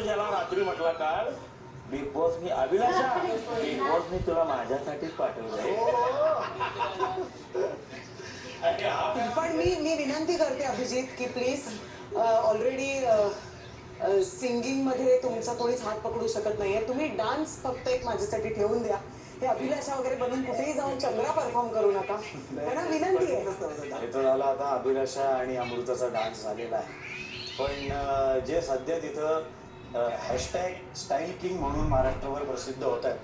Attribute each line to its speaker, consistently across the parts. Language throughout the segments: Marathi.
Speaker 1: ज्याला रात्री म्हटला काल बिग बॉस मी अभिलाषा बिग बॉस मी तुला माझ्यासाठीच पाठवलंय.
Speaker 2: पण मी विनंती करते अभिजित की प्लीज ऑलरेडी सिंगिंग मध्ये तुमचा कोणीच हात पकडू शकत नाहीये. तुम्ही डान्स फक्त एक माझ्यासाठी ठेवून द्या. हे अभिलाषा वगैरे बनून कुठेही जाऊन चंद्रा परफॉर्म करू नका. त्यांना विनंती आहे.
Speaker 3: इथं झाला आता अभिलाषा आणि अमृताचा डान्स झालेला आहे. पण जे सध्या तिथं हॅशटॅग स्टाईल किंग म्हणून महाराष्ट्रावर प्रसिद्ध होत आहेत.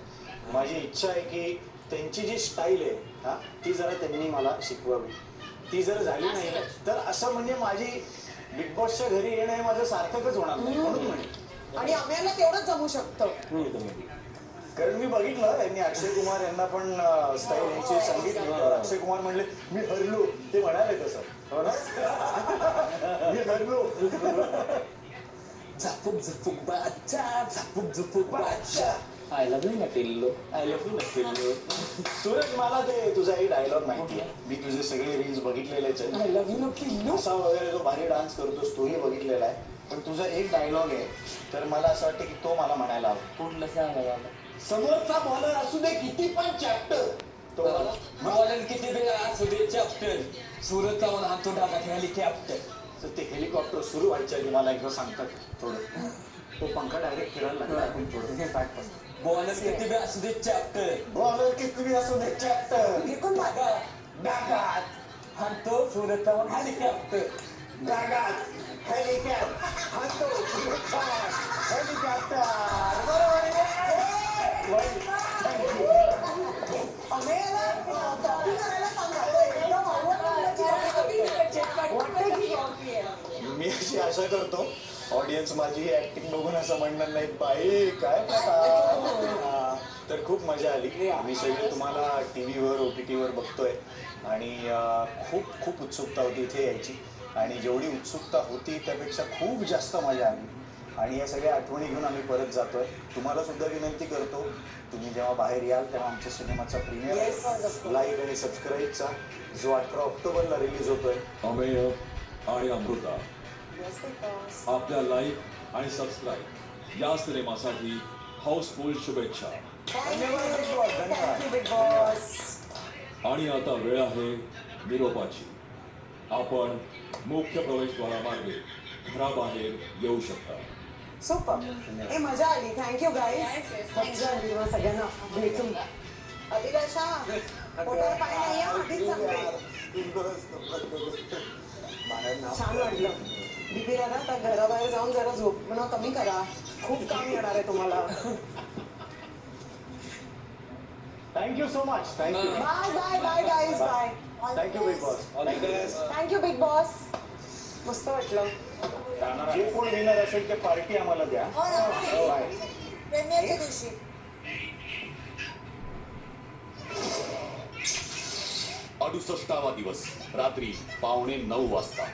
Speaker 3: माझी इच्छा आहे की त्यांची जी स्टाईल आहे हा ती जरा त्यांनी मला शिकवावी. ती जर झाली नाही तर असं म्हणजे माझी बिग बॉसच्या घरी येणं हे माझं सार्थकच होणार नाही. म्हणून म्हणे
Speaker 2: आणि आम्हाला तेवढंच जमू शकतं.
Speaker 3: कारण मी बघितलं यांनी अक्षय कुमार यांना पण स्टाईल यांची सांगितली. अक्षय कुमार म्हणले मी हरलो. ते म्हणाले तसं हो ना मी हरलो.
Speaker 1: झापूक झुपूक बाचा झापूक झुपूक बाचा आय लव्ह यू ना पिल्लो आय लव्ह यू ना पिल्लो.
Speaker 3: सूरज मला ते तुझा एक डायलॉग माहिती आहे. मी तुझे सगळे रील्स बघितलेलेच आहेत.
Speaker 2: आय लव्ह यू ना पिल्लू.
Speaker 3: असा वगैरे जो भारी डान्स करतोस तोही बघितलेला आहे. पण तुझा एक डायलॉग आहे तर मला असं वाटतं की तो मला म्हणायला हवा.
Speaker 1: कुठलं सांगा
Speaker 3: समोरचा बॉलर असू दे किती पण चॅप्टर तो
Speaker 1: बॉलर किती वेळा असू दे चॅप्टर सुरत जाऊन हातो टाका खेळाली कॅप्टन.
Speaker 3: तर ते हेलिकॉप्टर सुरू व्हायच्या आधी मला एकदा सांगतात थोडं. तो पंखा डायरेक्ट फिरायला लागला. आपण थोडं
Speaker 1: बॉलर किती वेळा असू दे चॅप्टर
Speaker 3: बॉलर किती असू दे चॅप्टर
Speaker 2: हे कोण मागा
Speaker 1: डागात हातो सुरत जाऊन हेलिकॉप्टर
Speaker 3: डागात हेलिकॉप्टर हातो हेलिकॉप्टर. बरोबर
Speaker 2: आम्हाला कॉपी करायला सांगा. एकदम
Speaker 3: मी अशी आशा करतो ऑडियन्स माझी ऍक्टिंग बघून असं म्हणणार नाही बाई काय प्रकार. तर खूप मजा आली. आम्ही सगळे तुम्हाला टीव्हीवर OTTवर बघतोय आणि खूप खूप उत्सुकता होती इथे यायची. आणि जेवढी उत्सुकता होती त्यापेक्षा खूप जास्त मजा आली. आणि या सगळ्या आठवणी घेऊन आम्ही परत जातोय. तुम्हाला सुद्धा विनंती करतो तुम्ही जेव्हा बाहेर याल तेव्हा आमच्या सिनेमाचा प्रीमियर लाईक आणि सबस्क्राईबचा जो 18 ऑक्टोबरला रिलीज होतोय.
Speaker 4: अमेय आणि अमृता आपल्या लाईक आणि सबस्क्राईब या सिनेमासाठी हाऊसफुल शुभेच्छा.
Speaker 2: Big boss.
Speaker 4: आणि आता वेळ आहे निरोपाची. आपण मुख्य प्रवेशद्वारामार्गे घराबाहेर येऊ शकता.
Speaker 2: सुपर. हे मजा आली. Thank you guys. मजा आली मग सगळ्यांना भेटून. अभिलाषा पोटावर पाय नाही आधीच सांगते. छान वाटलं. दीपी दादा आता घराबाहेर जाऊन जरा झोपणं कमी करा. खूप काम येणार आहे तुम्हाला.
Speaker 3: Thank you so much. Thank you.
Speaker 2: Bye bye bye guys. Bye.
Speaker 3: Thank you Bigg Boss.
Speaker 2: Thank you Bigg Boss. मस्त वाटलं.
Speaker 3: जे कोण विनर असेल ते पार्टी आम्हाला द्या. बाय.
Speaker 2: प्रेमियरच्या दिवशी
Speaker 5: 68वा दिवस रात्री 8:45 वाजता.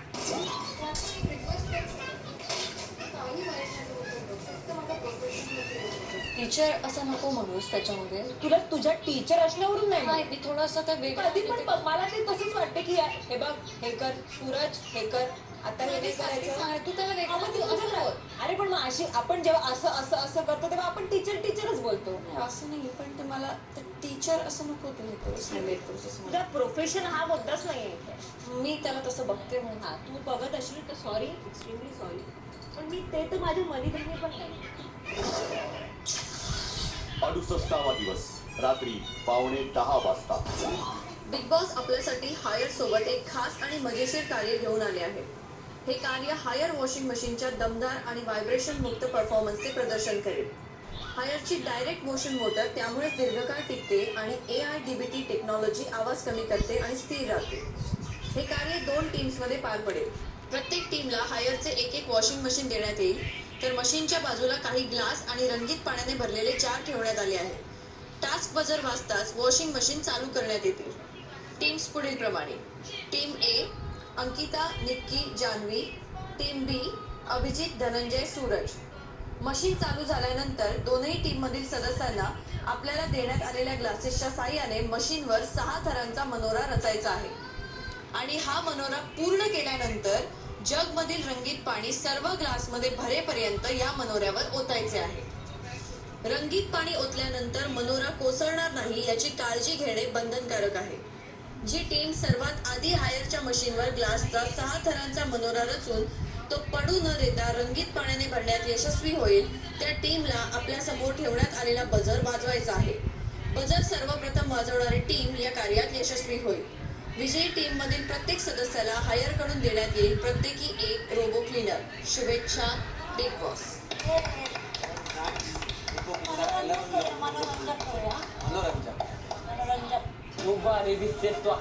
Speaker 6: टीचर असं नको म्हणूस त्याच्यामध्ये.
Speaker 7: तुला तुझ्या टीचर असल्यावरून नाही
Speaker 6: नाही मी थोडंसं त्या
Speaker 7: कधी पण
Speaker 6: वेगळं
Speaker 7: मला ते तसंच वाटतं की हे बघ हे कर सूरज हे कर आता हे नाही करायचं.
Speaker 6: तू त्याला
Speaker 7: हा, मग ती
Speaker 6: वेगळं
Speaker 7: असं बोल. अरे पण मग अशी आपण जेव्हा असं असं असं करतो तेव्हा आपण टीचरच बोलतो.
Speaker 6: असं नाही पण ते मला टीचर असं नको तू हे करूस रिलेट करूस
Speaker 7: तुझा प्रोफेशन हा मुद्दाच नाहीये इथे.
Speaker 6: मी त्याला तसं बघते म्हणून.
Speaker 7: हा तू बघत असशील तर सॉरी, एक्स्ट्रीमली सॉरी. पण मी ते तर माझ्या मनीधान्य पण नाही.
Speaker 5: 68वा दिवस रात्री 9:15 वाजता.
Speaker 8: बिग बॉस आपल्यासाठी हायर सोबत एक खास आणि मजेशीर कार्य घेऊन आले आहे. हे कार्य हायर वॉशिंग मशीनच्या दमदार आणि व्हायब्रेशन मुक्त परफॉर्मन्सचे प्रदर्शन करेल. हायरची डायरेक्ट मोशन मोटर त्यामुळे दीर्घकाळ टिकते आणि AIDBT टेक्नॉलॉजी आवाज कमी करते आणि स्थिर राहते. हे कार्य 2 टीम्समध्ये पार पडेल. प्रत्येक टीमला हायरचे एक वॉशिंग मशीन देण्यात येईल. तर मशीनच्या बाजूला काही ग्लास आणि रंगीत पाण्याने भरलेले जार ठेवण्यात आले आहे. टास्क बजर वाजताच वॉशिंग मशीन चालू करण्यात येतील. टीम्स पुढील प्रमाणे. टीम ए अंकिता, निक्की, जान्हवी. टीम बी अभिजित, धनंजय, सूरज. मशीन चालू झाल्यानंतर दोनही टीममधील सदस्यांना आपल्याला देण्यात आलेल्या ग्लासेसच्या साहाय्याने मशीनवर 6 थरांचा मनोरा रचायचा आहे आणि हा मनोरा पूर्ण केल्यानंतर जगमधील रंगीत पाणी सर्व ग्लासमध्ये भरेपर्यंत या मनोऱ्यावर ओतायचे आहे. रंगीत पाणी ओतल्यानंतर मनोरा कोसळणार नाही याची काळजी घेणे बंधनकारक आहे. जी टीम सर्वात आधी हायरच्या मशीनवर ग्लासचा 6 थरांचा मनोरा रचून तो पडू न देता रंगीत पाण्याने भरण्यात यशस्वी होईल त्या टीमला आपल्या समोर ठेवण्यात आलेला बजर वाजवायचा आहे. बजर सर्वप्रथम वाजवणारी टीम या कार्यात यशस्वी होईल. विजयी टीम मधील प्रत्येक सदस्याला हायर कडून देण्यात येईल प्रत्येकी एक रोबो क्लीनर. शुभेच्छा, बिग बॉस.
Speaker 9: खूप भारी दिसते तो.